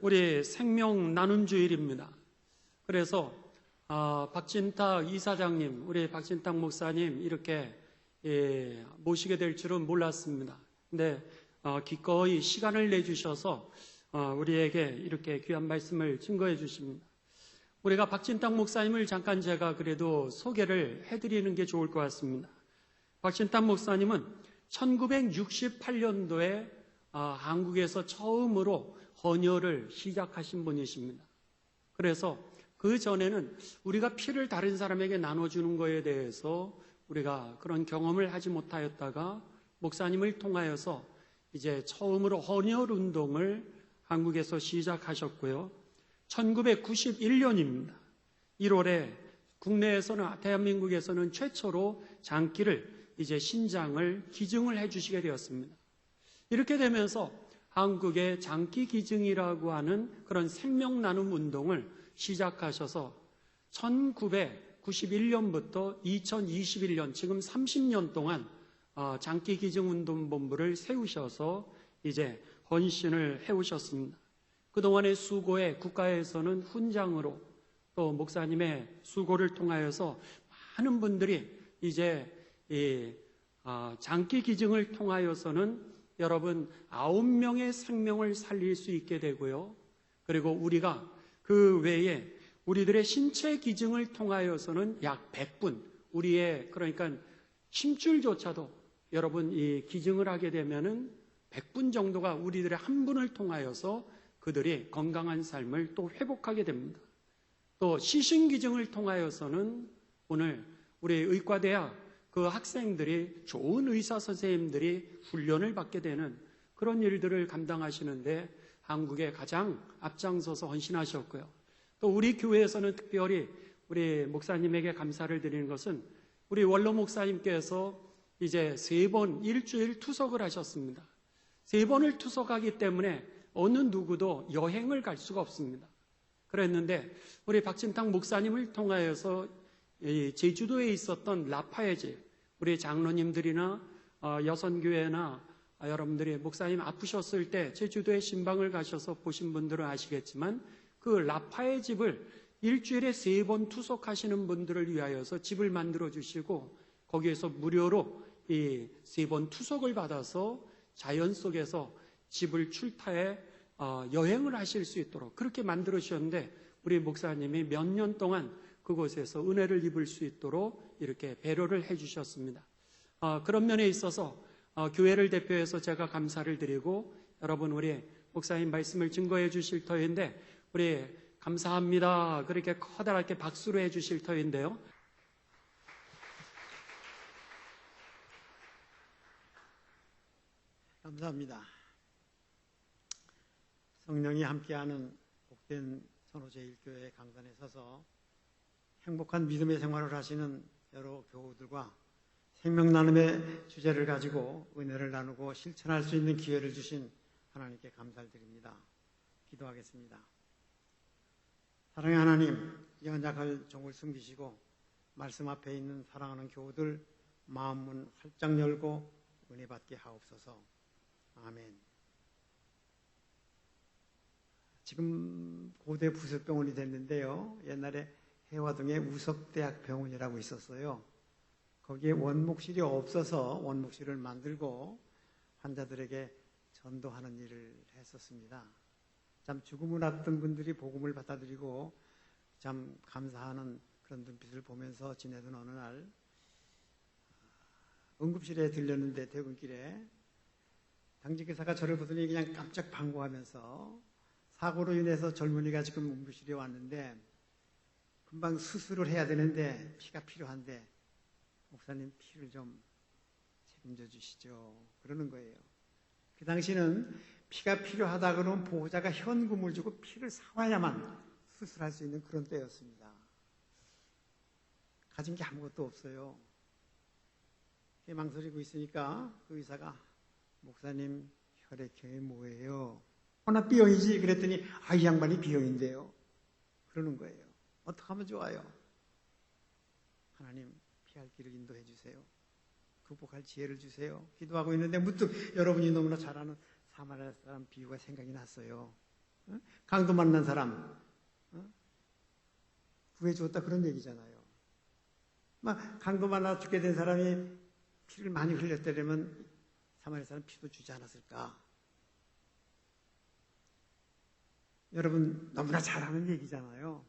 우리 생명 나눔 주일입니다. 그래서 박진탁 이사장님, 우리 박진탁 목사님 이렇게 모시게 될 줄은 몰랐습니다. 근데 기꺼이 시간을 내주셔서 우리에게 이렇게 귀한 말씀을 증거해 주십니다. 우리가 박진탁 목사님을 잠깐 제가 그래도 소개를 해드리는 게 좋을 것 같습니다. 박진탁 목사님은 1968년도에 한국에서 처음으로 헌혈을 시작하신 분이십니다. 그래서 그 전에는 우리가 피를 다른 사람에게 나눠주는 것에 대해서 우리가 그런 경험을 하지 못하였다가 목사님을 통하여서 이제 처음으로 헌혈 운동을 한국에서 시작하셨고요. 1991년입니다. 1월에 국내에서는, 대한민국에서는 최초로 장기를 이제 신장을 기증을 해주시게 되었습니다. 이렇게 되면서 한국의 장기 기증이라고 하는 그런 생명 나눔 운동을 시작하셔서 1991년부터 2021년, 지금 30년 동안 장기 기증 운동 본부를 세우셔서 이제 헌신을 해오셨습니다. 그동안의 수고에 국가에서는 훈장으로 또 목사님의 수고를 통하여서 많은 분들이 이제 장기 기증을 통하여서는 여러분 9명의 생명을 살릴 수 있게 되고요. 그리고 우리가 그 외에 우리들의 신체 기증을 통하여서는 약 100분, 우리의 그러니까 힘줄조차도 여러분 이 기증을 하게 되면은 100분 정도가 우리들의 한 분을 통하여서 그들이 건강한 삶을 또 회복하게 됩니다. 또 시신 기증을 통하여서는 오늘 우리 의과대학 그 학생들이 좋은 의사 선생님들이 훈련을 받게 되는 그런 일들을 감당하시는데 한국에 가장 앞장서서 헌신하셨고요. 또 우리 교회에서는 특별히 우리 목사님에게 감사를 드리는 것은 우리 원로 목사님께서 이제 3번 일주일 투석을 하셨습니다. 3번을 투석하기 때문에 어느 누구도 여행을 갈 수가 없습니다. 그랬는데 우리 박진탁 목사님을 통하여서 제주도에 있었던 라파의 집, 우리 장로님들이나 여선교회나 여러분들이 목사님 아프셨을 때 제주도에 신방을 가셔서 보신 분들은 아시겠지만 그 라파의 집을 일주일에 3번 투석하시는 분들을 위하여서 집을 만들어 주시고 거기에서 무료로 이 3번 투석을 받아서 자연 속에서 집을 출타해 여행을 하실 수 있도록 그렇게 만들어 주셨는데 우리 목사님이 몇 년 동안 그곳에서 은혜를 입을 수 있도록 이렇게 배려를 해 주셨습니다. 그런 면에 있어서 교회를 대표해서 제가 감사를 드리고 여러분 우리 목사님 말씀을 증거해 주실 터인데 우리 감사합니다. 그렇게 커다랗게 박수로 해 주실 터인데요. 감사합니다. 성령이 함께하는 복된 선호제일교회 강단에 서서 행복한 믿음의 생활을 하시는 여러 교우들과 생명 나눔의 주제를 가지고 은혜를 나누고 실천할 수 있는 기회를 주신 하나님께 감사를 드립니다. 기도하겠습니다. 사랑의 하나님, 연약할 종을 숨기시고 말씀 앞에 있는 사랑하는 교우들 마음문 활짝 열고 은혜 받게 하옵소서. 아멘. 지금 고대 부속병원이 됐는데요. 옛날에 해화동에 우석대학병원이라고 있었어요. 거기에 원목실이 없어서 원목실을 만들고 환자들에게 전도하는 일을 했었습니다. 참 죽음을 앞둔 분들이 복음을 받아들이고 참 감사하는 그런 눈빛을 보면서 지내던 어느 날 응급실에 들렸는데 퇴근길에 당직의사가 저를 보더니 그냥 깜짝 반가워하면서 사고로 인해서 젊은이가 지금 응급실에 왔는데 금방 수술을 해야 되는데 피가 필요한데 목사님 피를 좀 책임져 주시죠. 그러는 거예요. 그 당시는 피가 필요하다 그러면 보호자가 현금을 주고 피를 사와야만 수술할 수 있는 그런 때였습니다. 가진 게 아무것도 없어요. 망설이고 있으니까 그 의사가 목사님 혈액형이 뭐예요? 나 B형이지. 그랬더니 이 양반이 B형인데요. 그러는 거예요. 어떻게 하면 좋아요? 하나님 피할 길을 인도해 주세요. 극복할 지혜를 주세요. 기도하고 있는데 문득 여러분이 너무나 잘 아는 사마리아 사람 비유가 생각이 났어요. 강도 만난 사람 구해주었다 그런 얘기잖아요. 막 강도 만나 죽게 된 사람이 피를 많이 흘렸다면 사마리아 사람 피도 주지 않았을까? 여러분 너무나 잘 아는 얘기잖아요.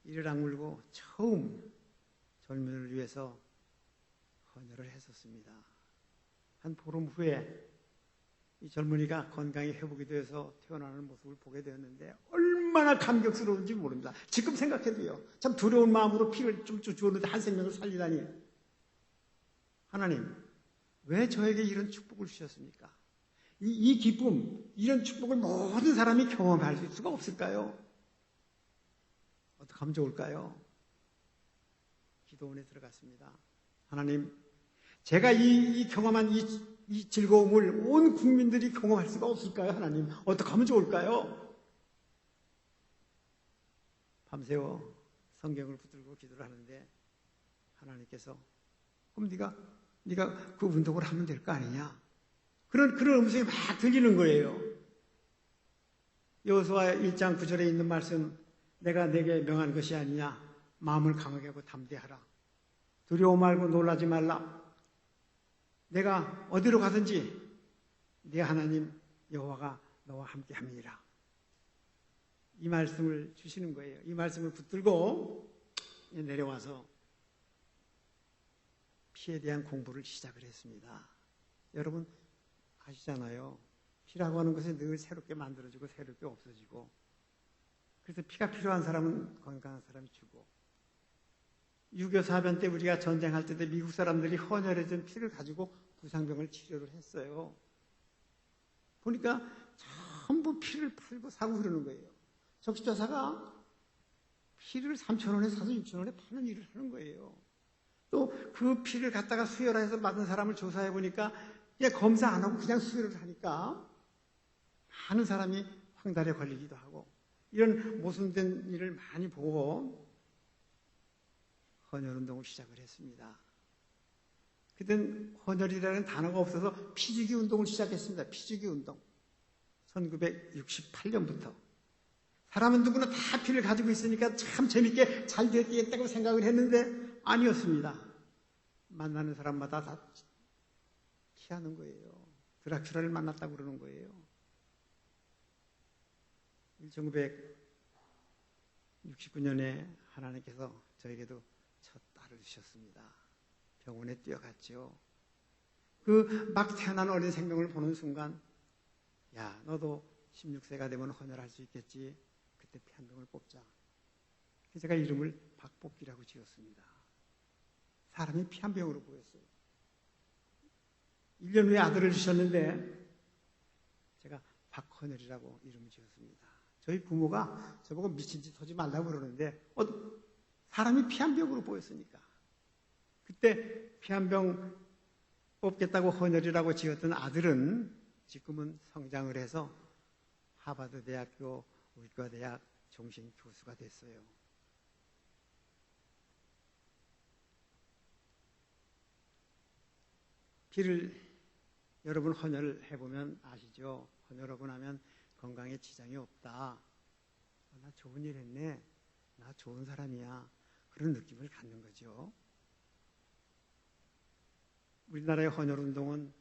이를 악물고 처음 젊은이를 위해서 헌혈을 했었습니다. 한 보름 후에 이 젊은이가 건강이 회복이 되어서 태어나는 모습을 보게 되었는데 얼마나 감격스러운지 모릅니다. 지금 생각해도요. 참 두려운 마음으로 피를 좀 주었는데 한 생명을 살리다니. 하나님, 왜 저에게 이런 축복을 주셨습니까? 이 기쁨, 이런 축복을 모든 사람이 경험할 수가 없을까요? 어떻게 하면 좋을까요? 기도원에 들어갔습니다. 하나님, 제가 이 경험한 이 즐거움을 온 국민들이 경험할 수가 없을까요? 하나님, 어떻게 하면 좋을까요? 밤새워 성경을 붙들고 기도를 하는데 하나님께서 그럼 네가 그 운동을 하면 될 거 아니냐? 그런 음성이 막 들리는 거예요. 여호수아 1장 9절에 있는 말씀, 내가 내게 명한 것이 아니냐? 마음을 강하게 하고 담대하라. 두려워 말고 놀라지 말라. 내가 어디로 가든지 네 하나님 여호와가 너와 함께 함이니라. 이 말씀을 주시는 거예요. 이 말씀을 붙들고 내려와서 피에 대한 공부를 시작을 했습니다. 여러분 아시잖아요. 피라고 하는 것은 늘 새롭게 만들어지고 새롭게 없어지고, 그래서 피가 필요한 사람은 건강한 사람이 주고, 6.25 사변 때 우리가 전쟁할 때 미국 사람들이 헌혈해준 피를 가지고 부상병을 치료를 했어요. 보니까 전부 피를 팔고 사고 그러는 거예요. 적십자사가 피를 3,000원에 사서 6,000원에 파는 일을 하는 거예요. 또 그 피를 갖다가 수혈해서 맞은 사람을 조사해 보니까 검사 안 하고 그냥 수혈을 하니까 많은 사람이 황달에 걸리기도 하고, 이런 모순된 일을 많이 보고 헌혈운동을 시작을 했습니다. 그땐 헌혈이라는 단어가 없어서 피주기 운동을 시작했습니다. 피주기 운동. 1968년부터. 사람은 누구나 다 피를 가지고 있으니까 참 재밌게 잘 되겠다고 생각을 했는데 아니었습니다. 만나는 사람마다 다 피하는 거예요. 드라큘라를 만났다고 그러는 거예요. 1969년에 하나님께서 저에게도 첫 딸을 주셨습니다. 병원에 뛰어갔죠. 그 막 태어난 어린 생명을 보는 순간, 야, 너도 16세가 되면 헌혈할 수 있겠지. 그때 피 한 병을 뽑자. 그래서 제가 이름을 박뽑기라고 지었습니다. 사람이 피 한 병으로 보였어요. 1년 후에 아들을 주셨는데 제가 박헌혈이라고 이름을 지었습니다. 저희 부모가 저보고 미친 짓 하지 말라고 그러는데 사람이 피 한 병으로 보였으니까. 그때 피 한 병 뽑겠다고 헌혈이라고 지었던 아들은 지금은 성장을 해서 하버드 대학교 의과대학 종신 교수가 됐어요. 피를 여러분 헌혈을 해보면 아시죠? 헌혈하고 나면 건강에 지장이 없다. 나 좋은 일 했네. 나 좋은 사람이야. 그런 느낌을 갖는 거죠. 우리나라의 헌혈운동은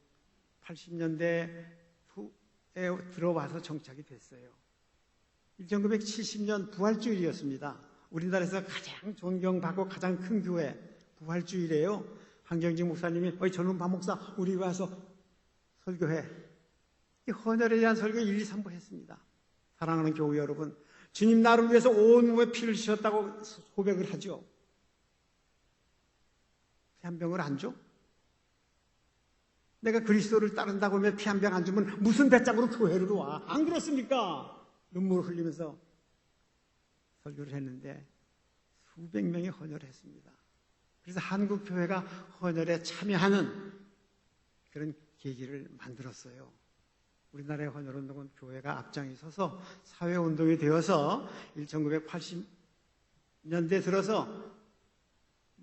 80년대 후에 들어와서 정착이 됐어요. 1970년 부활주일이었습니다. 우리나라에서 가장 존경받고 가장 큰 교회 부활주일이에요. 한경직 목사님이 저놈 박 목사 우리 와서 설교해. 이 헌혈에 대한 설교 1, 2, 3부 했습니다. 사랑하는 교회 여러분, 주님 나를 위해서 온 몸에 피를 주셨다고 고백을 하죠. 피 한 병을 안 줘? 내가 그리스도를 따른다고 하면 피 한 병 안 주면 무슨 배짱으로 교회를 와? 안 그렇습니까? 눈물을 흘리면서 설교를 했는데 수백 명이 헌혈을 했습니다. 그래서 한국 교회가 헌혈에 참여하는 그런 계기를 만들었어요. 우리나라의 헌혈운동은 교회가 앞장에 서서 사회운동이 되어서 1980년대 들어서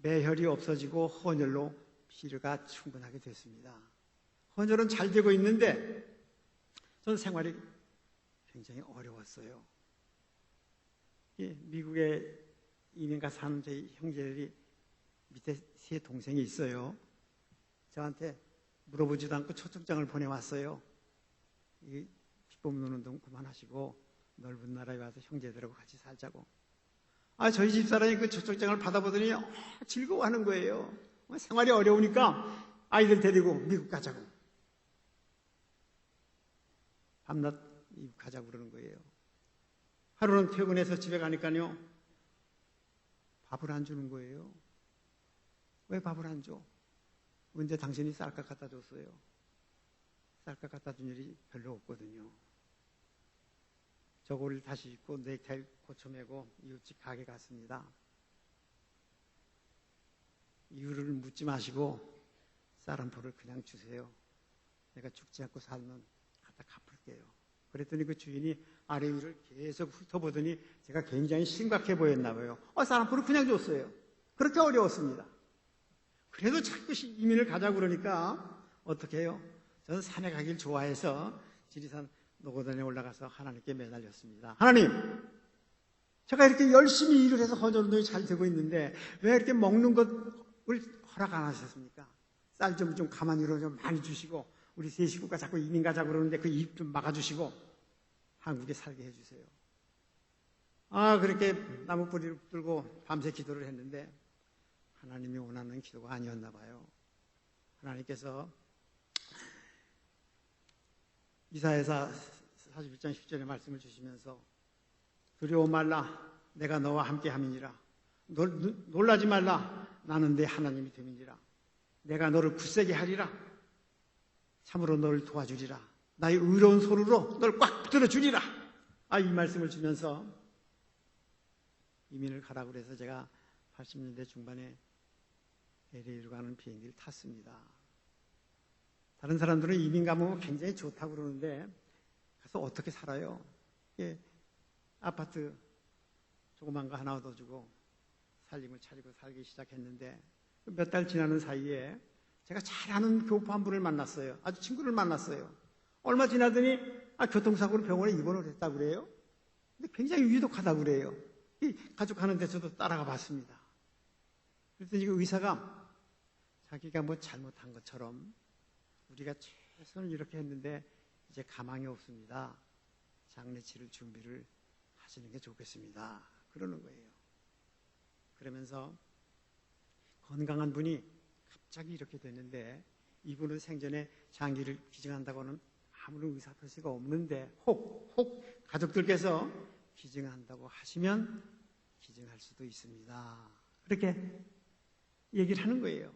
매혈이 없어지고 헌혈로 피가 충분하게 됐습니다. 헌혈은 잘 되고 있는데 저는 생활이 굉장히 어려웠어요. 미국에 이민가 사는 저희 형제들이 밑에 세 동생이 있어요. 저한테 물어보지도 않고 초청장을 보내왔어요. 이 비법 노는 동 그만하시고 넓은 나라에 와서 형제들하고 같이 살자고. 저희 집사람이 그 초청장을 받아보더니 즐거워하는 거예요. 생활이 어려우니까 아이들 데리고 미국 가자고. 밤낮 미국 가자고 그러는 거예요. 하루는 퇴근해서 집에 가니까요, 밥을 안 주는 거예요. 왜 밥을 안 줘? 언제 당신이 쌀값 갖다 줬어요? 쌀값 갖다 준 일이 별로 없거든요. 저고리를 다시 입고 넥타이 고쳐매고 이웃집 가게 갔습니다. 이유를 묻지 마시고 쌀 한 포를 그냥 주세요. 내가 죽지 않고 살면 갖다 갚을게요. 그랬더니 그 주인이 아래 위를 계속 훑어보더니 제가 굉장히 심각해 보였나 봐요. 쌀 한 포를 그냥 줬어요. 그렇게 어려웠습니다. 그래도 자꾸 이민을 가자고 그러니까 어떻게 해요? 저는 산에 가길 좋아해서 지리산 노고단에 올라가서 하나님께 매달렸습니다. 하나님, 제가 이렇게 열심히 일을 해서 헌혈운동이 잘 되고 있는데 왜 이렇게 먹는 것을 허락 안 하셨습니까? 쌀 좀 가만히 좀 많이 주시고 우리 세 식구가 자꾸 이민 가자고 그러는데 그 입 좀 막아주시고 한국에 살게 해주세요. 그렇게 나무 뿌리를 붙들고 밤새 기도를 했는데 하나님이 원하는 기도가 아니었나 봐요. 하나님께서 이사야서 41장 10절의 말씀을 주시면서 두려워 말라 내가 너와 함께 함이니라. 놀라지 말라 나는 내 하나님이 됨이니라. 내가 너를 굳세게 하리라. 참으로 너를 도와주리라. 나의 의로운 손으로 너를 꽉 붙들어 주리라. 이 말씀을 주면서 이민을 가라고 그래서 제가 80년대 중반에 LA로 가는 비행기를 탔습니다. 다른 사람들은 이민 가면 굉장히 좋다고 그러는데 가서 어떻게 살아요? 아파트 조그만 거 하나 얻어주고 살림을 차리고 살기 시작했는데 몇 달 지나는 사이에 제가 잘 아는 교포 한 분을 만났어요. 아주 친구를 만났어요. 얼마 지나더니 교통사고로 병원에 입원을 했다고 그래요. 근데 굉장히 위독하다고 그래요. 가족 하는데 저도 따라가 봤습니다. 그랬더니 그 의사가 자기가 뭐 잘못한 것처럼 우리가 최선을 이렇게 했는데 이제 가망이 없습니다. 장례 치를 준비를 하시는 게 좋겠습니다. 그러는 거예요. 그러면서 건강한 분이 갑자기 이렇게 됐는데 이분은 생전에 장기를 기증한다고는 아무런 의사표시가 없는데 혹 가족들께서 기증한다고 하시면 기증할 수도 있습니다. 그렇게 얘기를 하는 거예요.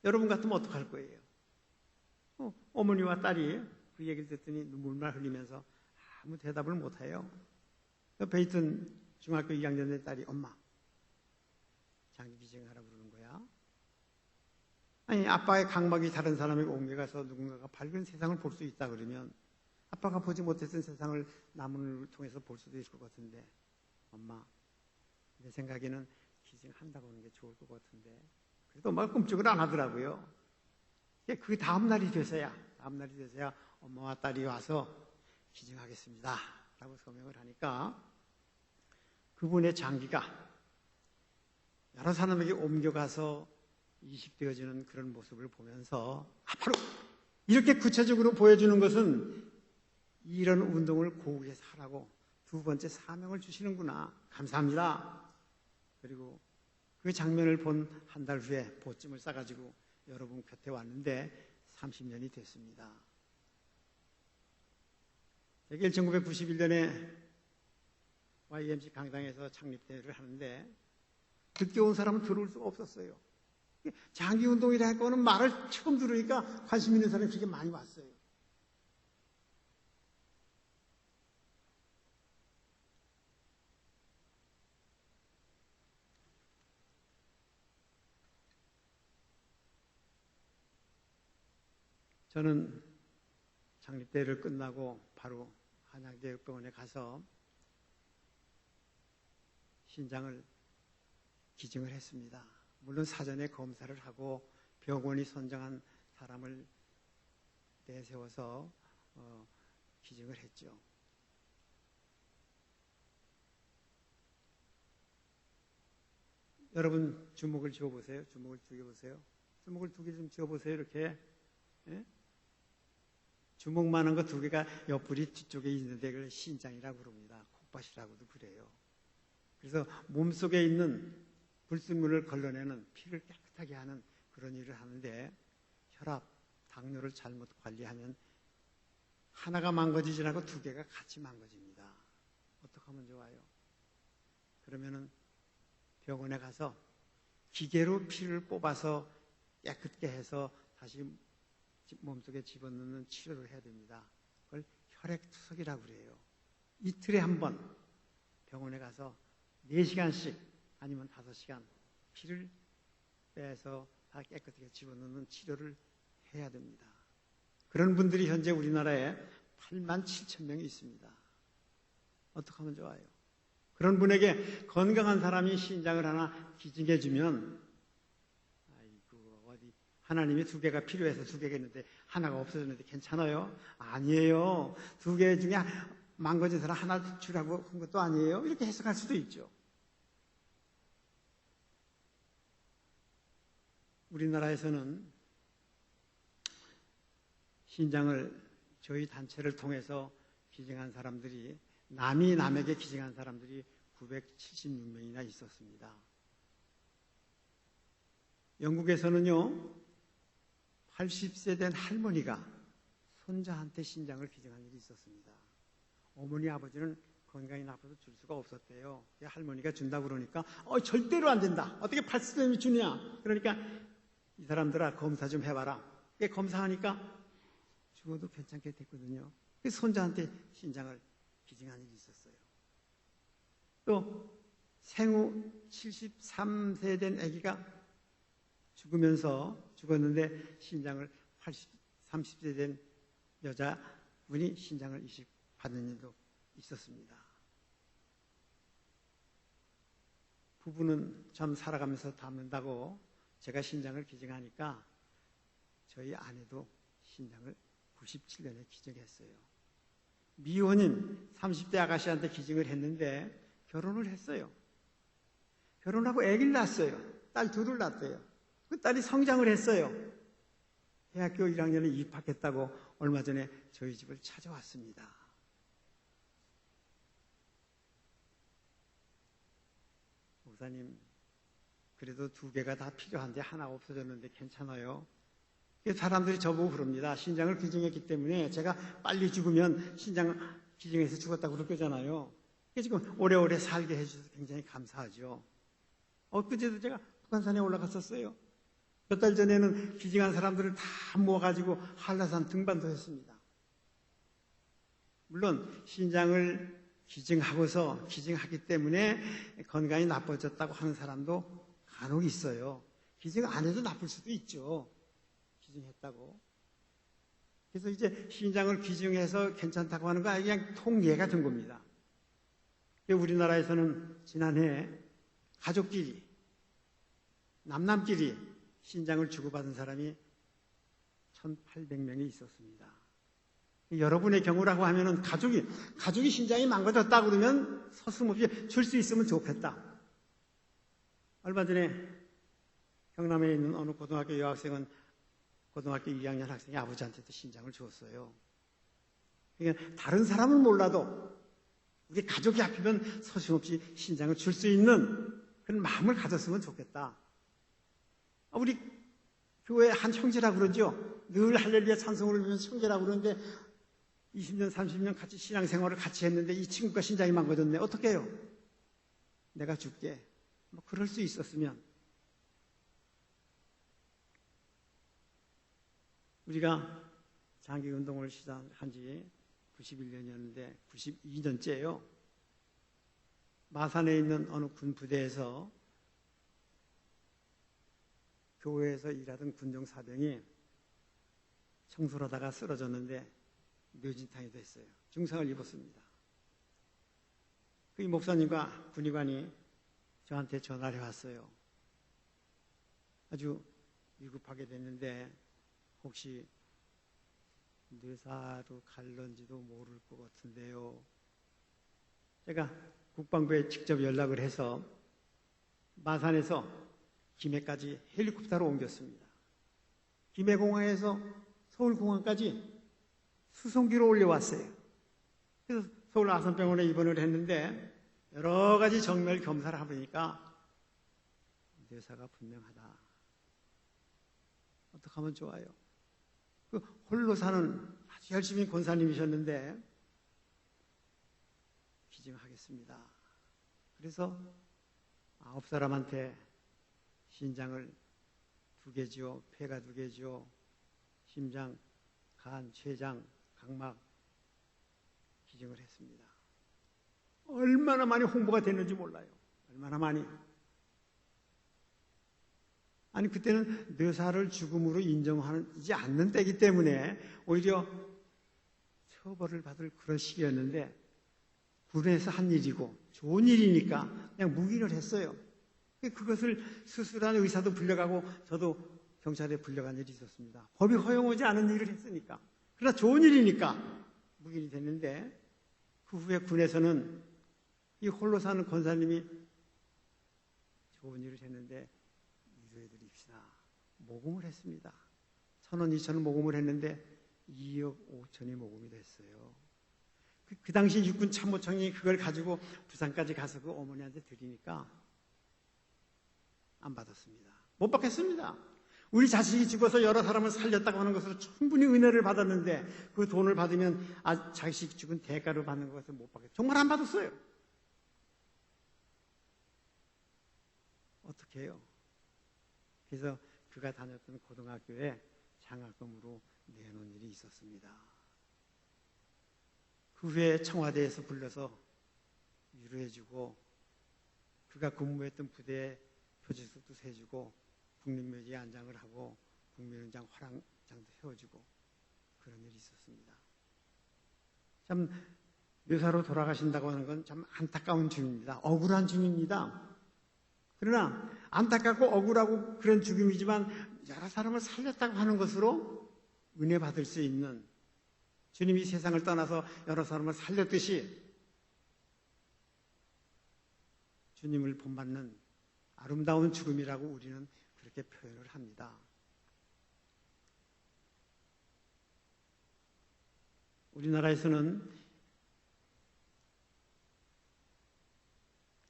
여러분 같으면 어떡할 거예요? 어머니와 딸이 그 얘기를 듣더니 눈물만 흘리면서 아무 대답을 못해요. 옆에 있던 중학교 2학년 된 딸이 엄마 장기 기증하라고 그러는 거야. 아니 아빠의 각막이 다른 사람에게 옮겨가서 누군가가 밝은 세상을 볼 수 있다 그러면 아빠가 보지 못했던 세상을 남을 통해서 볼 수도 있을 것 같은데 엄마 내 생각에는 기증한다고 하는 게 좋을 것 같은데 그래도 엄마가 꿈쩍을 안 하더라고요. 그 다음날이 돼서야 엄마와 딸이 와서 기증하겠습니다 라고 서명을 하니까 그분의 장기가 여러 사람에게 옮겨가서 이식되어지는 그런 모습을 보면서 바로 이렇게 구체적으로 보여주는 것은 이런 운동을 고국에서 하라고 두 번째 사명을 주시는구나. 감사합니다. 그리고 그 장면을 본 한 달 후에 보찜을 싸가지고 여러분 곁에 왔는데 30년이 됐습니다. 제가 1991년에 YMC 강당에서 창립대회를 하는데 늦게 온 사람은 들어올 수가 없었어요. 장기운동이라 할 거는 말을 처음 들으니까 관심 있는 사람이 되게 많이 왔어요. 저는 창립대회를 끝나고 바로 한양대학병원에 가서 신장을 기증을 했습니다. 물론 사전에 검사를 하고 병원이 선정한 사람을 내세워서 기증을 했죠. 여러분 주먹을 쥐어보세요. 주먹을 두 개 보세요. 주먹을 두 개 좀 쥐어보세요. 이렇게. 예? 주먹만한 거 두 개가 옆구리 뒤쪽에 있는데 그걸 신장이라고 그럽니다. 콩팥이라고도 그래요. 그래서 몸속에 있는 불순물을 걸러내는 피를 깨끗하게 하는 그런 일을 하는데 혈압, 당뇨를 잘못 관리하면 하나가 망가지지 않고 두 개가 같이 망가집니다. 어떻게 하면 좋아요? 그러면은 병원에 가서 기계로 피를 뽑아서 깨끗게 해서 다시 몸속에 집어넣는 치료를 해야 됩니다. 그걸 혈액투석이라고 그래요. 이틀에 한 번 병원에 가서 4시간씩 아니면 5시간 피를 빼서 다 깨끗하게 집어넣는 치료를 해야 됩니다. 그런 분들이 현재 우리나라에 8만 7천 명이 있습니다. 어떻게 하면 좋아요? 그런 분에게 건강한 사람이 신장을 하나 기증해 주면 아이고 어디 하나님이 두 개가 필요해서 두 개가 있는데 하나가 없어졌는데 괜찮아요? 아니에요. 두 개 중에 망가진 사람 하나 주라고 한 것도 아니에요. 이렇게 해석할 수도 있죠. 우리나라에서는 신장을 저희 단체를 통해서 기증한 사람들이 남이 남에게 기증한 사람들이 976명이나 있었습니다. 영국에서는요 80세 된 할머니가 손자한테 신장을 기증한 일이 있었습니다. 어머니 아버지는 건강이 나빠서 줄 수가 없었대요. 할머니가 준다고 그러니까 절대로 안 된다. 어떻게 80세님이 주냐. 그러니까 이 사람들아 검사 좀 해봐라. 검사하니까 죽어도 괜찮게 됐거든요. 손자한테 신장을 기증한 일이 있었어요. 또 생후 73세 된 아기가 죽었는데 신장을 30세 된 여자분이 신장을 이식받는 일도 있었습니다. 부부는 참 살아가면서 닮는다고 제가 신장을 기증하니까 저희 아내도 신장을 97년에 기증했어요. 미혼인 30대 아가씨한테 기증을 했는데 결혼을 했어요. 결혼하고 아기를 낳았어요. 딸 둘을 낳았대요. 그 딸이 성장을 했어요. 대학교 1학년에 입학했다고 얼마 전에 저희 집을 찾아왔습니다. 목사님, 그래도 두 개가 다 필요한데 하나 없어졌는데 괜찮아요? 사람들이 저보고 그럽니다. 신장을 기증했기 때문에 제가 빨리 죽으면 신장 기증해서 죽었다고 그럴 거잖아요. 지금 오래오래 살게 해주셔서 굉장히 감사하죠. 엊그제도 제가 북한산에 올라갔었어요. 몇 달 전에는 기증한 사람들을 다 모아가지고 한라산 등반도 했습니다. 물론 신장을 기증하기 때문에 건강이 나빠졌다고 하는 사람도 간혹 있어요. 기증 안 해도 나쁠 수도 있죠. 기증했다고. 그래서 이제 신장을 기증해서 괜찮다고 하는 거 그냥 통례가 된 겁니다. 우리나라에서는 지난해 가족끼리 남남끼리 신장을 주고받은 사람이 1,800명이 있었습니다. 여러분의 경우라고 하면은 가족이 신장이 망가졌다 그러면 서슴없이 줄 수 있으면 좋겠다. 얼마 전에 경남에 있는 어느 고등학교 여학생은 고등학교 2학년 학생이 아버지한테도 신장을 주었어요. 그러니까 다른 사람은 몰라도 우리 가족이 앞이면 서슴없이 신장을 줄 수 있는 그런 마음을 가졌으면 좋겠다. 우리 교회 한 형제라고 그러죠. 늘 할렐루야 찬송을 부르면서 형제라고 그러는데 20년, 30년 같이 신앙생활을 같이 했는데 이 친구가 신장이 망가졌네. 어떻게 해요? 내가 줄게. 그럴 수 있었으면. 우리가 장기운동을 시작한 지 91년이었는데 92년째예요. 마산에 있는 어느 군부대에서 교회에서 일하던 군종사병이 청소를 하다가 쓰러졌는데 뇌진탕이 됐어요. 중상을 입었습니다. 그 목사님과 군의관이 저한테 전화를 해왔어요. 아주 위급하게 됐는데 혹시 뇌사로 갈런지도 모를 것 같은데요. 제가 국방부에 직접 연락을 해서 마산에서 김해까지 헬리콥터로 옮겼습니다. 김해공항에서 서울공항까지 수송기로 올려왔어요. 그래서 서울 아산병원에 입원을 했는데 여러 가지 정밀 검사를 해보니까 뇌사가 분명하다. 어떻게 하면 좋아요? 그 홀로 사는 아주 열심히 권사님이셨는데 기증하겠습니다. 그래서 9사람한테 신장을 2개지요, 폐가 2개지요, 심장, 간, 췌장, 각막 기증을 했습니다. 얼마나 많이 홍보가 됐는지 몰라요. 얼마나 많이. 아니 그때는 뇌사를 죽음으로 인정하지 않는 때이기 때문에 오히려 처벌을 받을 그런 시기였는데 군에서 한 일이고 좋은 일이니까 그냥 묵인을 했어요. 그것을 수술한 의사도 불려가고 저도 경찰에 불려간 일이 있었습니다. 법이 허용하지 않은 일을 했으니까. 그러나 좋은 일이니까 묵인이 됐는데 그 후에 군에서는 이 홀로 사는 권사님이 좋은 일을 했는데 위로해드립시다. 모금을 했습니다. 1,000원, 2,000원 모금을 했는데 2억 5천이 모금이 됐어요. 그 당시 육군 참모총이 그걸 가지고 부산까지 가서 그 어머니한테 드리니까 안 받았습니다. 못 받겠습니다. 우리 자식이 죽어서 여러 사람을 살렸다고 하는 것으로 충분히 은혜를 받았는데 그 돈을 받으면 자식 죽은 대가를 받는 것을 못 받겠어요. 정말 안 받았어요. 어떻게 해요? 그래서 그가 다녔던 고등학교에 장학금으로 내놓은 일이 있었습니다. 그 후에 청와대에서 불러서 위로해주고 그가 근무했던 부대에 표지석도 세주고 국립묘지에 안장을 하고 국민훈장 화랑장도 세워주고 그런 일이 있었습니다. 참 묘사로 돌아가신다고 하는 건 참 안타까운 죽음입니다. 억울한 죽음입니다. 그러나 안타깝고 억울하고 그런 죽음이지만 여러 사람을 살렸다고 하는 것으로 은혜 받을 수 있는 주님이 세상을 떠나서 여러 사람을 살렸듯이 주님을 본받는 아름다운 죽음이라고 우리는 그렇게 표현을 합니다. 우리나라에서는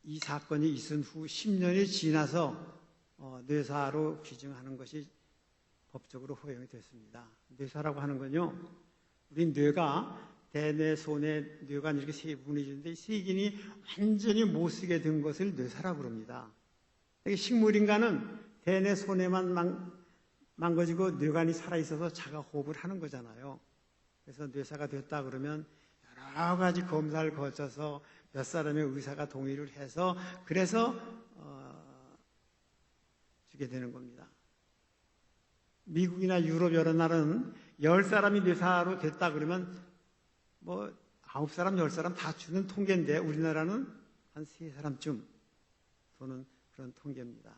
이 사건이 있은 후 10년이 지나서 뇌사로 규정하는 것이 법적으로 허용이 됐습니다. 뇌사라고 하는 건요, 우리 뇌가 대뇌, 소뇌, 뇌관 이렇게 세 부분이 있는데 이 세 기능이 완전히 못 쓰게 된 것을 뇌사라고 그럽니다. 식물인간은 대뇌, 소뇌만 망가지고 뇌관이 살아있어서 자가 호흡을 하는 거잖아요. 그래서 뇌사가 됐다 그러면 여러 가지 검사를 거쳐서 몇 사람의 의사가 동의를 해서 그래서 주게 되는 겁니다. 미국이나 유럽 여러 나라는 10사람이 뇌사로 됐다 그러면 뭐 9사람, 10사람 다 주는 통계인데 우리나라는 한 3사람쯤 도는 그런 통계입니다.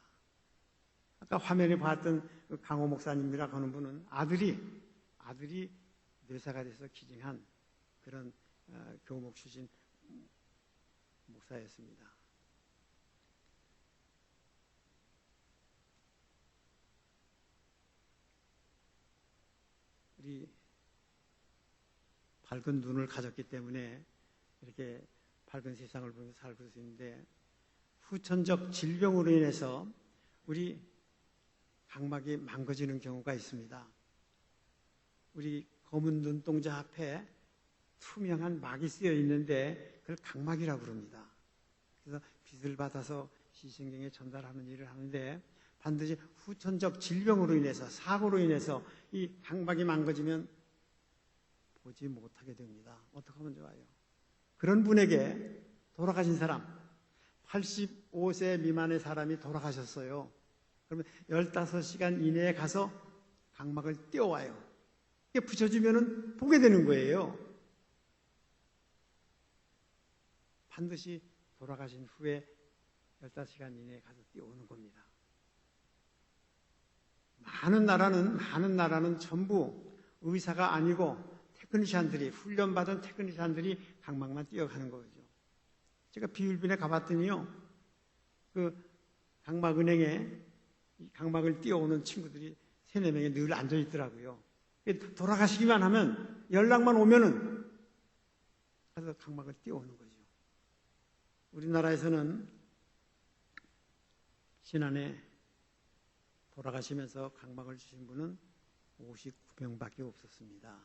아까 화면에 봤던 그 강호 목사님이라고 하는 분은 아들이 뇌사가 돼서 기증한 그런 교목 출신 목사였습니다. 우리 밝은 눈을 가졌기 때문에 이렇게 밝은 세상을 보면서 살고 있는데 후천적 질병으로 인해서 우리 각막이 망가지는 경우가 있습니다. 우리 검은 눈동자 앞에 투명한 막이 쓰여 있는데 그걸 각막이라고 그럽니다. 그래서 빛을 받아서 시신경에 전달하는 일을 하는데 반드시 후천적 질병으로 인해서 사고로 인해서 이 각막이 망가지면 보지 못하게 됩니다. 어떻게 하면 좋아요? 그런 분에게 돌아가신 사람 85세 미만의 사람이 돌아가셨어요. 그러면 15시간 이내에 가서 각막을 떼어와요. 이게 붙여주면 보게 되는 거예요. 반드시 돌아가신 후에 15시간 이내에 가서 떼어오는 겁니다. 많은 나라는 전부 의사가 아니고 테크니션들이, 훈련받은 테크니션들이 각막만 떼어가는 거죠. 제가 비율빈에 가봤더니요, 그 강막은행에 이 강막을 띄워오는 친구들이 3-4명이 늘 앉아 있더라고요. 돌아가시기만 하면, 연락만 오면은 가서 강막을 띄워오는 거죠. 우리나라에서는 지난해 돌아가시면서 강막을 주신 분은 59명밖에 없었습니다.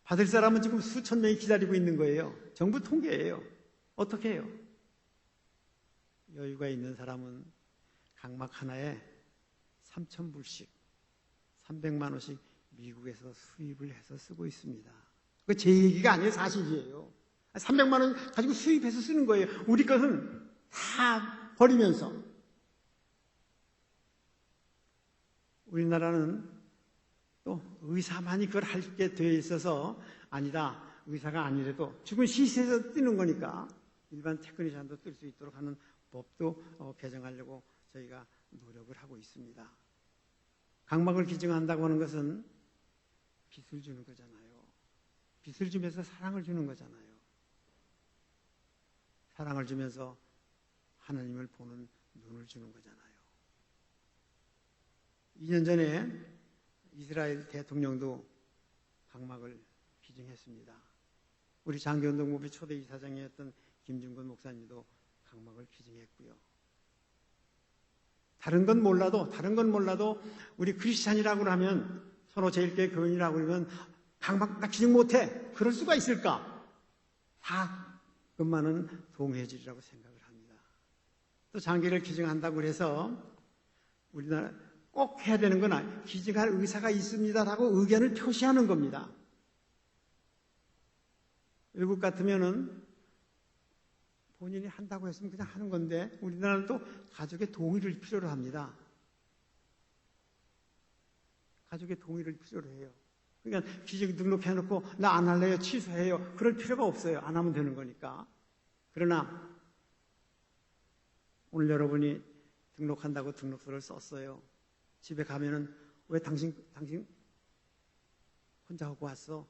받을 사람은 지금 수천 명이 기다리고 있는 거예요. 정부 통계예요. 어떻게 해요? 여유가 있는 사람은 강막 하나에 3,000불씩, 300만 원씩 미국에서 수입을 해서 쓰고 있습니다. 그거 제 얘기가 아니에요. 사실이에요. 300만 원 가지고 수입해서 쓰는 거예요. 우리 것은 다 버리면서. 우리나라는 또 의사만이 그걸 할 게 되어 있어서, 아니다, 의사가 아니래도 죽은 시세에서 뛰는 거니까 일반 테크니션도 뜰 수 있도록 하는 법도 개정하려고 저희가 노력을 하고 있습니다. 강막을 기증한다고 하는 것은 빚을 주는 거잖아요. 빚을 주면서 사랑을 주는 거잖아요. 사랑을 주면서 하나님을 보는 눈을 주는 거잖아요. 2년 전에 이스라엘 대통령도 강막을 기증했습니다. 우리 장기운동법의 초대 이사장이었던 김중근 목사님도 강막을 기증했고요. 다른 건 몰라도 우리 크리스찬이라고 하면, 서로 제1교회 교인이라고 그러면 강막 나 기증 못해. 그럴 수가 있을까? 다 그것만은 동의해 주리라고 생각을 합니다. 또 장기를 기증한다고 해서 우리나라 꼭 해야 되는 건 기증할 의사가 있습니다라고 의견을 표시하는 겁니다. 외국 같으면은 본인이 한다고 했으면 그냥 하는 건데, 우리나라는 또 가족의 동의를 필요로 합니다. 가족의 동의를 필요로 해요. 그러니까 기증 등록해놓고 나 안 할래요, 취소해요, 그럴 필요가 없어요. 안 하면 되는 거니까. 그러나 오늘 여러분이 등록한다고 등록서를 썼어요. 집에 가면은 왜 당신 혼자 하고 왔어?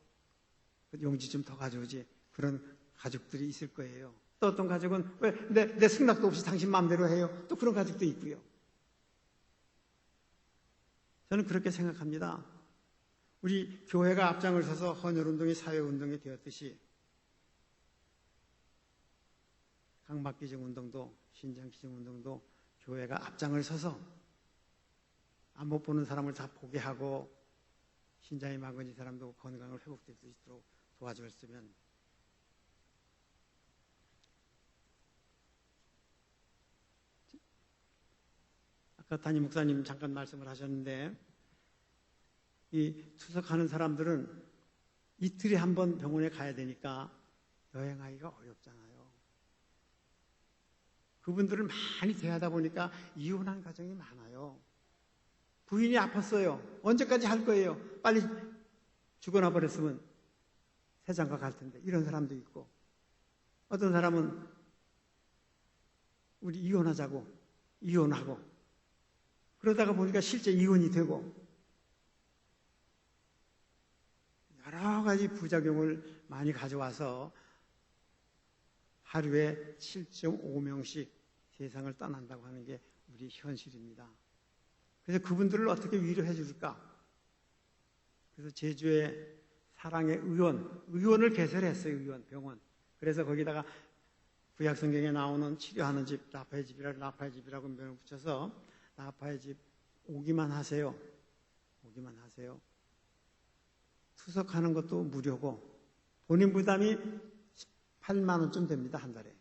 용지 좀 더 가져오지. 그런 가족들이 있을 거예요. 또 어떤 가족은 왜 내 승낙도 없이 당신 마음대로 해요? 또 그런 가족도 있고요. 저는 그렇게 생각합니다. 우리 교회가 앞장을 서서 헌혈운동이 사회운동이 되었듯이 강막기증운동도 신장기증운동도 교회가 앞장을 서서 안 못 보는 사람을 다 보게 하고 신장이 막은 이 사람도 건강을 회복될 수 있도록 도와줬으면, 아까 담임 목사님 잠깐 말씀을 하셨는데, 이 투석하는 사람들은 이틀에 한 번 병원에 가야 되니까 여행하기가 어렵잖아요. 그분들을 많이 대하다 보니까 이혼한 가정이 많아요. 부인이 아팠어요. 언제까지 할 거예요? 빨리 죽어나 버렸으면 세상과 갈 텐데. 이런 사람도 있고, 어떤 사람은 우리 이혼하자고 이혼하고, 그러다가 보니까 실제 이혼이 되고, 여러 가지 부작용을 많이 가져와서 하루에 7.5명씩 세상을 떠난다고 하는 게 우리 현실입니다. 그래서 그분들을 어떻게 위로해 줄까? 그래서 제주에 사랑의 의원을 개설했어요. 병원. 그래서 거기다가 구약 성경에 나오는 치료하는 집, 라파의 집이라고 명을 붙여서 라파의 집 오기만 하세요. 오기만 하세요. 투석하는 것도 무료고, 본인 부담이 18만 원쯤 됩니다. 한 달에.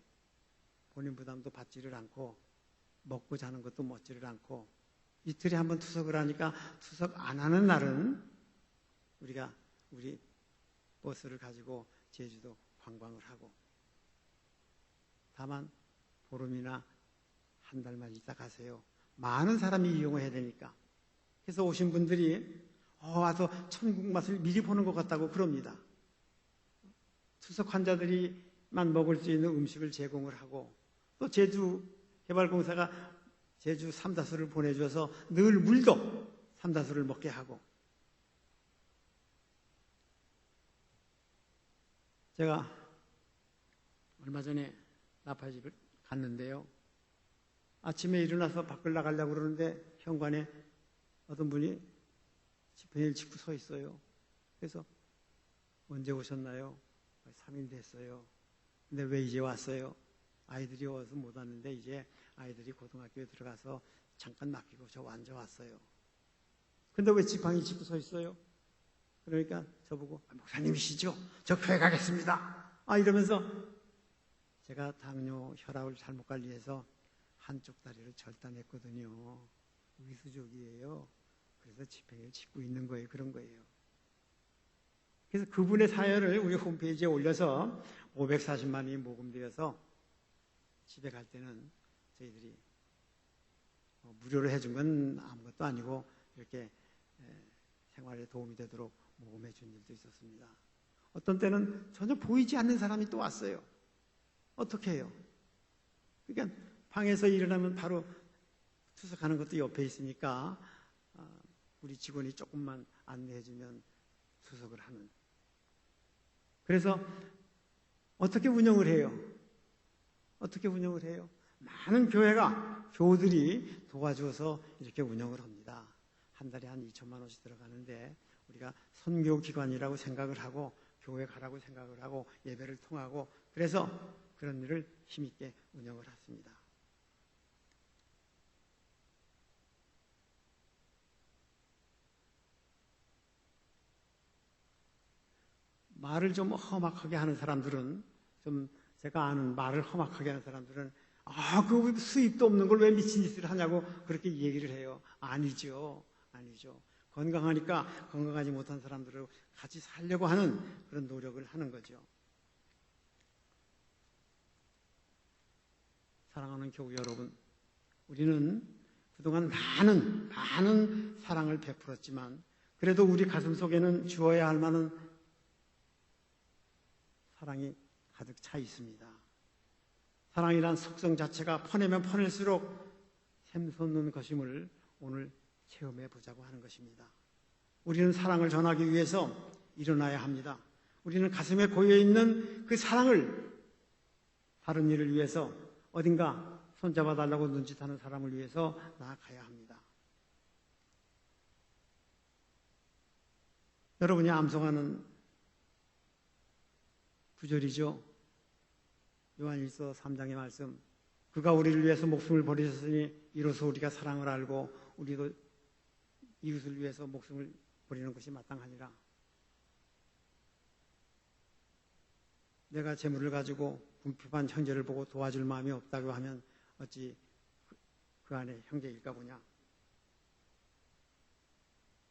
본인 부담도 받지를 않고, 먹고 자는 것도 먹지를 않고, 이틀에 한 번 투석을 하니까 투석 안 하는 날은 우리가 우리 버스를 가지고 제주도 관광을 하고, 다만 보름이나 한 달만 있다 가세요. 많은 사람이 이용을 해야 되니까. 그래서 오신 분들이 와서 천국 맛을 미리 보는 것 같다고 그럽니다. 투석 환자들이만 먹을 수 있는 음식을 제공을 하고, 또 제주개발공사가 제주 삼다수를 보내줘서 늘 물도 삼다수를 먹게 하고, 제가 얼마 전에 나파집을 갔는데요. 아침에 일어나서 밖을 나가려고 그러는데 현관에 어떤 분이 집회일 짚고 서 있어요. 그래서 언제 오셨나요? 3일 됐어요. 근데 왜 이제 왔어요? 아이들이 와서 못 왔는데 이제 아이들이 고등학교에 들어가서 잠깐 맡기고 저 앉아 왔어요. 근데 왜 지팡이 짚고 서 있어요? 그러니까 저보고 목사님이시죠? 저 교회 가겠습니다. 이러면서 제가 당뇨 혈압을 잘못 관리해서 한쪽 다리를 절단했거든요. 위수족이에요. 그래서 지팡이를 짚고 있는 거예요. 그런 거예요. 그래서 그분의 사연을 우리 홈페이지에 올려서 540만이 모금되어서 집에 갈 때는 저희들이 무료로 해준 건 아무것도 아니고 이렇게 생활에 도움이 되도록 모금해 준 일도 있었습니다. 어떤 때는 전혀 보이지 않는 사람이 또 왔어요. 어떻게 해요? 그러니까 방에서 일어나면 바로 투석하는 것도 옆에 있으니까 우리 직원이 조금만 안내해주면 투석을 하는. 그래서 어떻게 운영을 해요? 어떻게 운영을 해요? 많은 교우들이 도와줘서 이렇게 운영을 합니다. 한 달에 한 2천만 원씩 들어가는데 우리가 선교기관이라고 생각을 하고 교회 가라고 생각을 하고 예배를 통하고 그래서 그런 일을 힘있게 운영을 했습니다. 말을 좀 험악하게 하는 사람들은 좀 제가 아는 말을 험악하게 하는 사람들은 그 수입도 없는 걸 왜 미친 짓을 하냐고 그렇게 얘기를 해요. 아니죠. 건강하니까 건강하지 못한 사람들을 같이 살려고 하는 그런 노력을 하는 거죠. 사랑하는 교우 여러분, 우리는 그동안 많은 사랑을 베풀었지만 그래도 우리 가슴 속에는 주어야 할 만한 사랑이 가득 차 있습니다. 사랑이란 속성 자체가 퍼내면 퍼낼수록 샘솟는 것임을 오늘 체험해 보자고 하는 것입니다. 우리는 사랑을 전하기 위해서 일어나야 합니다. 우리는 가슴에 고여있는 그 사랑을 다른 일을 위해서 어딘가 손잡아 달라고 눈짓하는 사람을 위해서 나아가야 합니다. 여러분이 암송하는 구절이죠. 요한일서 3장의 말씀. 그가 우리를 위해서 목숨을 버리셨으니 이로써 우리가 사랑을 알고 우리도 이웃을 위해서 목숨을 버리는 것이 마땅하니라. 내가 재물을 가지고 궁핍한 형제를 보고 도와줄 마음이 없다고 하면 어찌 그 안에 형제일까 보냐.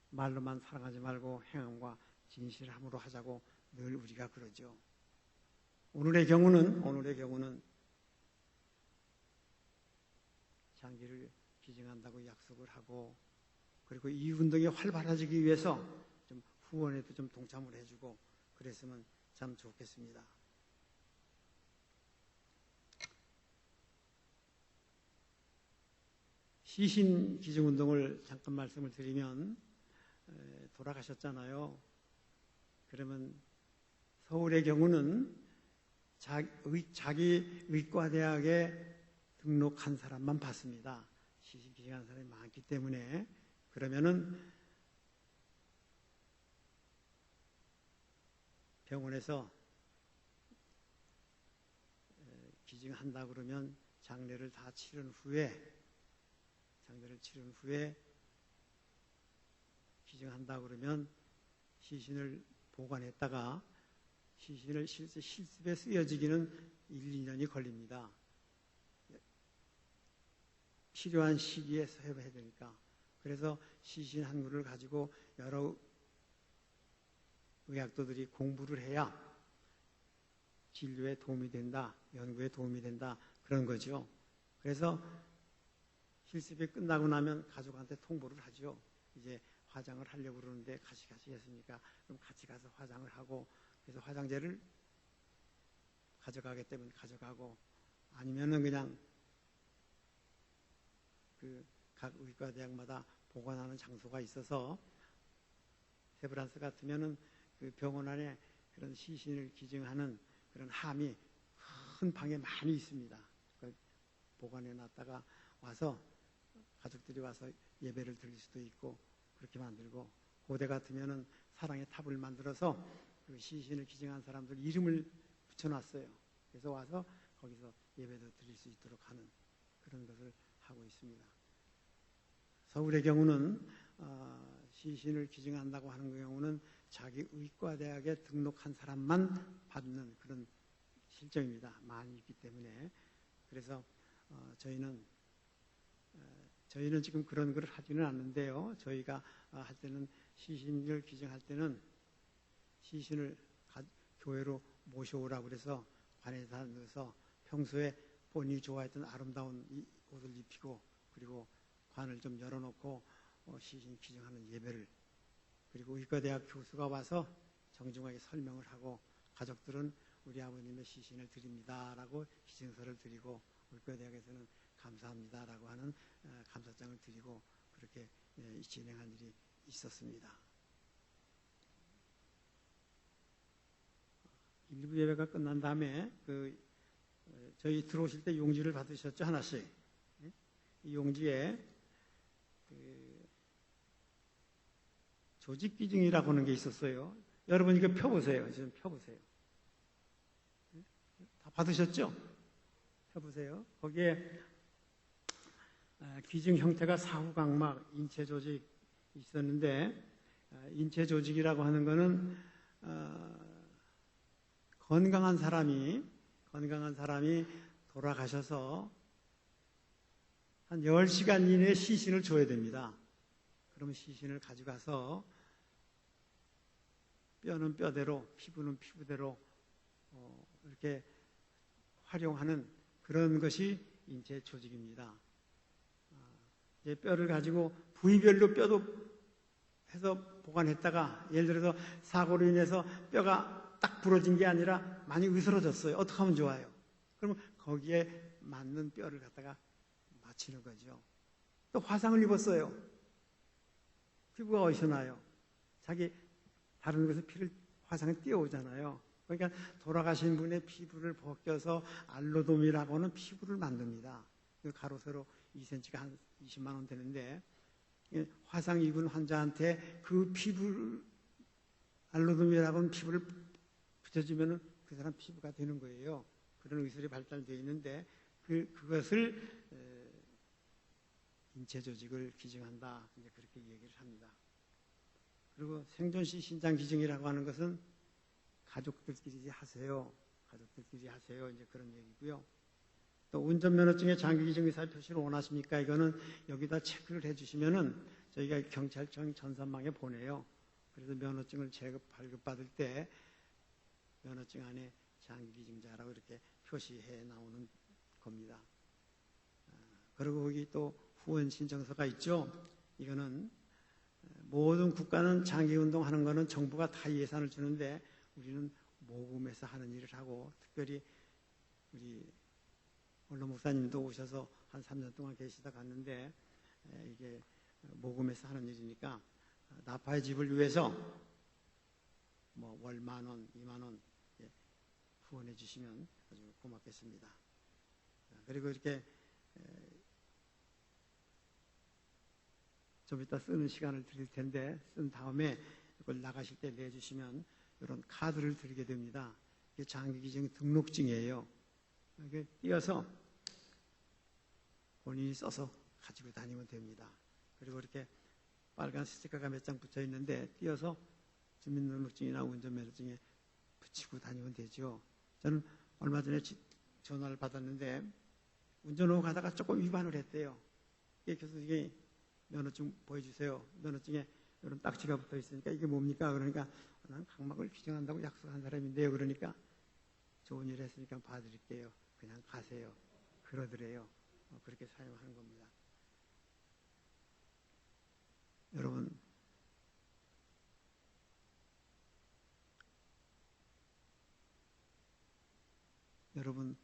말로만 사랑하지 말고 행함과 진실함으로 하자고 늘 우리가 그러죠. 오늘의 경우는 장기를 기증한다고 약속을 하고 그리고 이 운동이 활발해지기 위해서 좀 후원에도 좀 동참을 해주고 그랬으면 참 좋겠습니다. 시신 기증 운동을 잠깐 말씀을 드리면 돌아가셨잖아요. 그러면 서울의 경우는 자기 의과대학에 등록한 사람만 받습니다. 시신 기증한 사람이 많기 때문에 그러면은 병원에서 기증한다 그러면 장례를 다 치른 후에 기증한다 그러면 시신을 보관했다가 시신을 실습에 쓰여지기는 1, 2년이 걸립니다. 필요한 시기에 해야 되니까. 그래서 시신 한 구를 가지고 여러 의학도들이 공부를 해야 진료에 도움이 된다, 연구에 도움이 된다, 그런 거죠. 그래서 실습이 끝나고 나면 가족한테 통보를 하죠. 이제 화장을 하려고 그러는데 같이 했으니까 그럼 같이 가서 화장을 하고 그래서 화장제를 가져가기 때문에 가져가고 아니면은 그냥 그 각 의과대학마다 보관하는 장소가 있어서 세브란스 같으면은 그 병원 안에 그런 시신을 기증하는 그런 함이 큰 방에 많이 있습니다. 보관해 놨다가 와서 가족들이 와서 예배를 드릴 수도 있고 그렇게 만들고, 고대 같으면은 사랑의 탑을 만들어서 그 시신을 기증한 사람들 이름을 붙여놨어요. 그래서 와서 거기서 예배도 드릴 수 있도록 하는 그런 것을 하고 있습니다. 서울의 경우는 시신을 기증한다고 하는 경우는 자기 의과대학에 등록한 사람만 받는 그런 실정입니다. 많이 있기 때문에. 그래서 저희는 지금 그런 걸 하지는 않는데요. 저희가 할 때는 시신을 기증할 때는 시신을 교회로 모셔오라고 그래서 관에다 넣어서 평소에 본인이 좋아했던 아름다운 옷을 입히고, 그리고 관을 좀 열어놓고 시신 기증하는 예배를, 그리고 의과대학 교수가 와서 정중하게 설명을 하고, 가족들은 우리 아버님의 시신을 드립니다라고 기증서를 드리고, 의과대학에서는 감사합니다라고 하는 감사장을 드리고, 그렇게 진행한 일이 있었습니다. 일부 예배가 끝난 다음에 저희 들어오실 때 용지를 받으셨죠, 하나씩. 이 용지에 조직기증이라고 하는 게 있었어요. 여러분 이거 펴보세요. 지금 펴보세요. 다 받으셨죠? 펴보세요. 거기에 기증 형태가 사후각막, 인체조직 있었는데, 인체조직이라고 하는 거는 건강한 사람이 돌아가셔서 한 10시간 이내에 시신을 줘야 됩니다. 그러면 시신을 가져가서 뼈는 뼈대로, 피부는 피부대로 이렇게 활용하는 그런 것이 인체 조직입니다. 이제 뼈를 가지고 부위별로 뼈도 해서 보관했다가, 예를 들어서 사고로 인해서 뼈가 딱 부러진 게 아니라 많이 으스러졌어요. 어떻게 하면 좋아요? 그러면 거기에 맞는 뼈를 갖다가 맞추는 거죠. 또 화상을 입었어요. 피부가 어디서 나요? 자기 다른 곳에서 화상을 띄워오잖아요. 그러니까 돌아가신 분의 피부를 벗겨서 알로돔이라고 하는 피부를 만듭니다. 가로 세로 2cm가 한 20만 원 되는데, 화상 입은 환자한테 그 피부를, 알로돔이라고 하는 피부를 붙여주면 그 사람 피부가 되는 거예요. 그런 의술이 발달되어 있는데, 그것을 인체 조직을 기증한다, 이제 그렇게 얘기를 합니다. 그리고 생존시 신장 기증이라고 하는 것은 가족들끼리 하세요. 이제 그런 얘기고요. 또 운전면허증에 장기기증 의사 표시를 원하십니까? 이거는 여기다 체크를 해주시면은 저희가 경찰청 전산망에 보내요. 그래서 면허증을 발급받을 때 면허증 안에 장기기증자라고 이렇게 표시해 나오는 겁니다. 그리고 거기 또 후원 신청서가 있죠. 이거는 모든 국가는 장기운동 하는 거는 정부가 다 예산을 주는데, 우리는 모금해서 하는 일을 하고, 특별히 우리 원로 목사님도 오셔서 한 3년 동안 계시다 갔는데, 이게 모금해서 하는 일이니까 나파의 집을 위해서 월 10,000원, 20,000원 후원해 주시면 아주 고맙겠습니다. 그리고 이렇게 좀 이따 쓰는 시간을 드릴 텐데, 쓴 다음에 이걸 나가실 때 내주시면 이런 카드를 드리게 됩니다. 이게 장기기증 등록증이에요. 이게 띄어서 본인이 써서 가지고 다니면 됩니다. 그리고 이렇게 빨간 스티커가 몇 장 붙여 있는데, 띄어서 주민등록증이나 운전면허증에 붙이고 다니면 되죠. 저는 얼마 전에 전화를 받았는데, 운전하고 가다가 조금 위반을 했대요. 그래서 이게 면허증 보여주세요. 면허증에 이런 딱지가 붙어 있으니까 이게 뭡니까? 그러니까 나는 각막을 기증한다고 약속한 사람인데요. 그러니까 좋은 일 했으니까 봐드릴게요. 그냥 가세요. 그러더래요. 그렇게 사용하는 겁니다. 여러분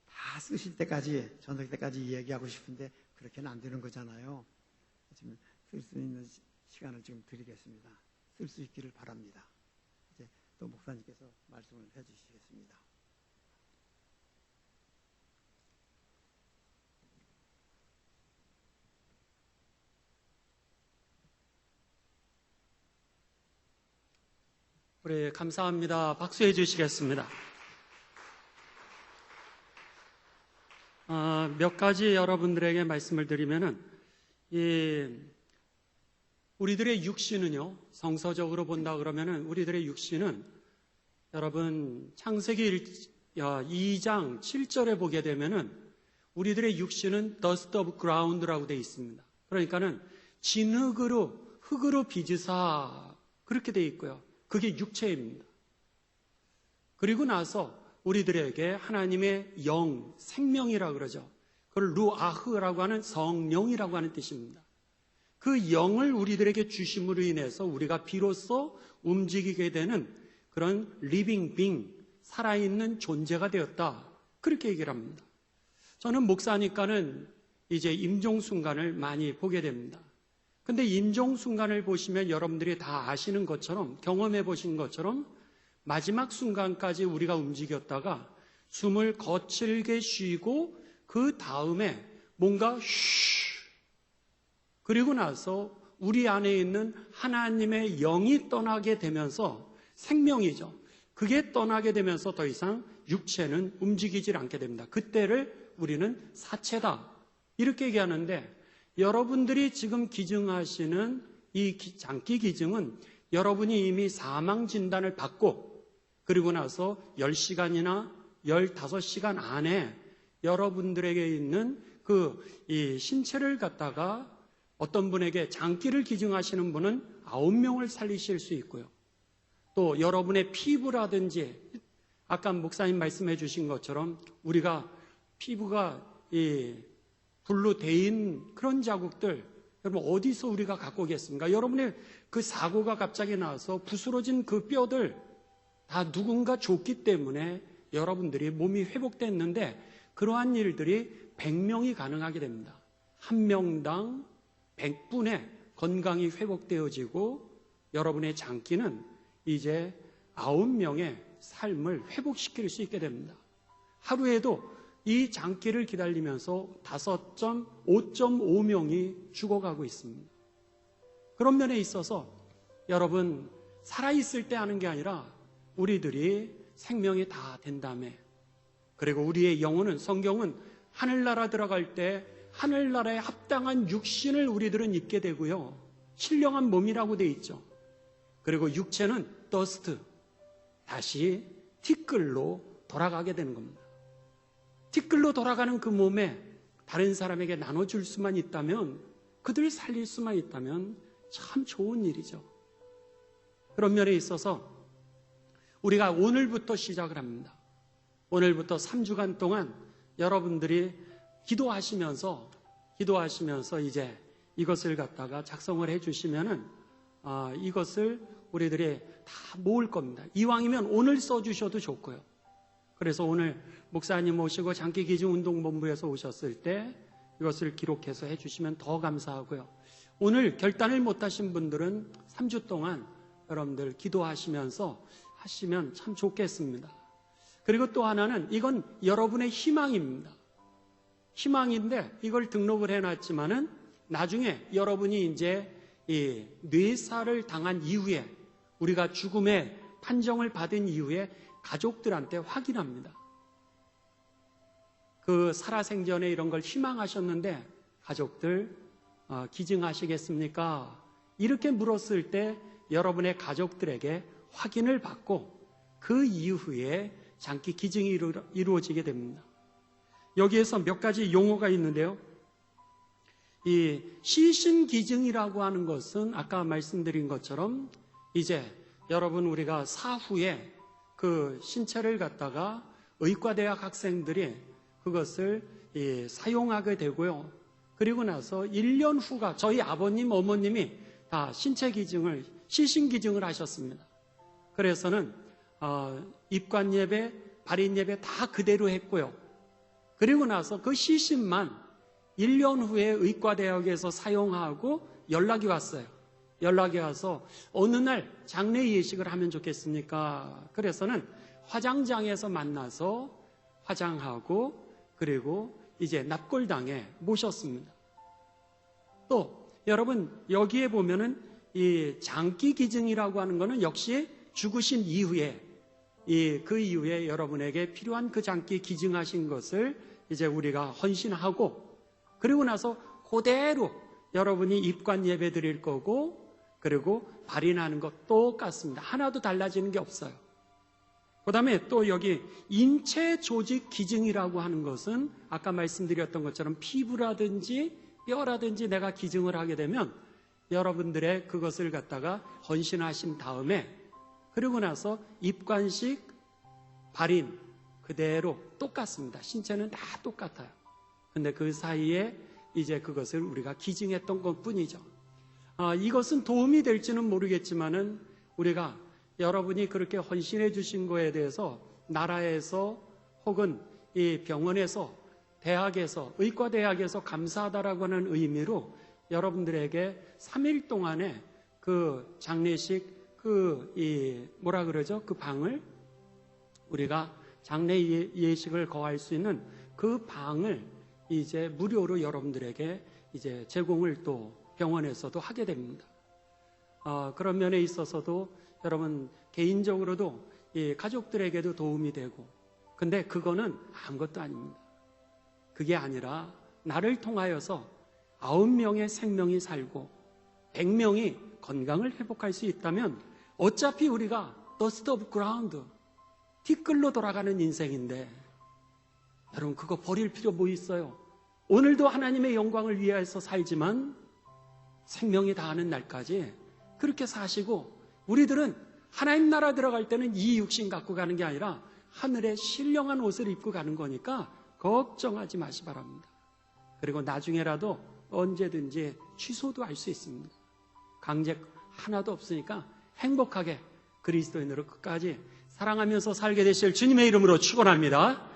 다 쓰실 때까지, 저녁 때까지 얘기하고 싶은데 그렇게는 안 되는 거잖아요. 지금 쓸 수 있는 시간을 지금 드리겠습니다. 쓸 수 있기를 바랍니다. 이제 또 목사님께서 말씀을 해주시겠습니다. 우리 감사합니다. 박수해 주시겠습니다. 몇 가지 여러분들에게 말씀을 드리면은, 우리들의 육신은요, 성서적으로 본다 그러면은, 우리들의 육신은, 여러분, 창세기 2장 7절에 보게 되면은, 우리들의 육신은 dust of ground라고 되어 있습니다. 그러니까는, 흙으로 빚으사, 그렇게 되어 있고요. 그게 육체입니다. 그리고 나서, 우리들에게 하나님의 영, 생명이라고 그러죠. 그걸 루아흐라고 하는 성령이라고 하는 뜻입니다. 그 영을 우리들에게 주심으로 인해서 우리가 비로소 움직이게 되는 그런 리빙 빙, 살아있는 존재가 되었다. 그렇게 얘기를 합니다. 저는 목사니까는 이제 임종순간을 많이 보게 됩니다. 근데 임종순간을 보시면 여러분들이 다 아시는 것처럼, 경험해 보신 것처럼 마지막 순간까지 우리가 움직였다가 숨을 거칠게 쉬고 그 다음에 뭔가 그리고 나서 우리 안에 있는 하나님의 영이 떠나게 되면서 생명이죠. 그게 떠나게 되면서 더 이상 육체는 움직이질 않게 됩니다. 그때를 우리는 사체다. 이렇게 얘기하는데 여러분들이 지금 기증하시는 이 장기 기증은 여러분이 이미 사망 진단을 받고 그리고 나서 10시간이나 15시간 안에 여러분들에게 있는 이 신체를 갖다가 어떤 분에게 장기를 기증하시는 분은 9명을 살리실 수 있고요. 또 여러분의 피부라든지 아까 목사님 말씀해 주신 것처럼 우리가 피부가 불로 데인 그런 자국들 여러분 어디서 우리가 갖고 오겠습니까? 여러분의 그 사고가 갑자기 나서 부스러진 그 뼈들 다 누군가 줬기 때문에 여러분들이 몸이 회복됐는데 그러한 일들이 100명이 가능하게 됩니다. 한 명당 100분의 건강이 회복되어지고 여러분의 장기는 이제 9명의 삶을 회복시킬 수 있게 됩니다. 하루에도 이 장기를 기다리면서 5.5명이 죽어가고 있습니다. 그런 면에 있어서 여러분 살아있을 때 하는 게 아니라 우리들이 생명이 다 된 다음에 그리고 우리의 영혼은 성경은 하늘나라 들어갈 때 하늘나라에 합당한 육신을 우리들은 입게 되고요. 신령한 몸이라고 돼 있죠. 그리고 육체는 더스트, 다시 티끌로 돌아가게 되는 겁니다. 티끌로 돌아가는 그 몸에 다른 사람에게 나눠줄 수만 있다면 그들을 살릴 수만 있다면 참 좋은 일이죠. 그런 면에 있어서 우리가 오늘부터 시작을 합니다. 오늘부터 3주간 동안 여러분들이 기도하시면서 이제 이것을 갖다가 작성을 해주시면은 이것을 우리들이 다 모을 겁니다. 이왕이면 오늘 써주셔도 좋고요. 그래서 오늘 목사님 오시고 장기기증운동본부에서 오셨을 때 이것을 기록해서 해주시면 더 감사하고요. 오늘 결단을 못하신 분들은 3주 동안 여러분들 기도하시면서 하시면 참 좋겠습니다. 그리고 또 하나는 이건 여러분의 희망입니다. 희망인데 이걸 등록을 해놨지만은 나중에 여러분이 이제 이 뇌사를 당한 이후에 우리가 죽음의 판정을 받은 이후에 가족들한테 확인합니다. 그 살아생전에 이런 걸 희망하셨는데 가족들 기증하시겠습니까? 이렇게 물었을 때 여러분의 가족들에게 확인을 받고 그 이후에 장기 기증이 이루어지게 됩니다. 여기에서 몇 가지 용어가 있는데요. 이 시신 기증이라고 하는 것은 아까 말씀드린 것처럼 이제 여러분 우리가 사후에 그 신체를 갖다가 의과대학 학생들이 그것을 사용하게 되고요. 그리고 나서 1년 후가 저희 아버님, 어머님이 다 신체 기증을, 시신 기증을 하셨습니다. 그래서는 입관 예배, 발인 예배 다 그대로 했고요. 그리고 나서 그 시신만 1년 후에 의과대학에서 사용하고 연락이 왔어요. 연락이 와서 어느 날 장례 예식을 하면 좋겠습니까? 그래서는 화장장에서 만나서 화장하고 그리고 이제 납골당에 모셨습니다. 또 여러분 여기에 보면은 이 장기 기증이라고 하는 거는 역시 죽으신 이후에 그 이후에 여러분에게 필요한 그 장기 기증하신 것을 이제 우리가 헌신하고 그리고 나서 그대로 여러분이 입관 예배 드릴 거고 그리고 발인하는 것 똑같습니다. 하나도 달라지는 게 없어요. 그 다음에 또 여기 인체 조직 기증이라고 하는 것은 아까 말씀드렸던 것처럼 피부라든지 뼈라든지 내가 기증을 하게 되면 여러분들의 그것을 갖다가 헌신하신 다음에 그리고 나서 입관식 발인 그대로 똑같습니다. 신체는 다 똑같아요. 근데 그 사이에 이제 그것을 우리가 기증했던 것 뿐이죠. 이것은 도움이 될지는 모르겠지만은 우리가 여러분이 그렇게 헌신해 주신 거에 대해서 나라에서 혹은 이 병원에서 대학에서 의과대학에서 감사하다라고 하는 의미로 여러분들에게 3일 동안의 그 장례식 그 방을 우리가 장례 예식을 거할 수 있는 그 방을 이제 무료로 여러분들에게 이제 제공을 또 병원에서도 하게 됩니다. 그런 면에 있어서도 여러분 개인적으로도 가족들에게도 도움이 되고 근데 그거는 아무것도 아닙니다. 그게 아니라 나를 통하여서 9명의 생명이 살고 100명이 건강을 회복할 수 있다면 어차피 우리가 dust of ground 티끌로 돌아가는 인생인데 여러분 그거 버릴 필요 뭐 있어요? 오늘도 하나님의 영광을 위해서 살지만 생명이 다하는 날까지 그렇게 사시고 우리들은 하나님 나라 들어갈 때는 이 육신 갖고 가는 게 아니라 하늘의 신령한 옷을 입고 가는 거니까 걱정하지 마시 바랍니다. 그리고 나중에라도 언제든지 취소도 할 수 있습니다. 강제 하나도 없으니까 행복하게 그리스도인으로 끝까지 사랑하면서 살게 되실 주님의 이름으로 축원합니다.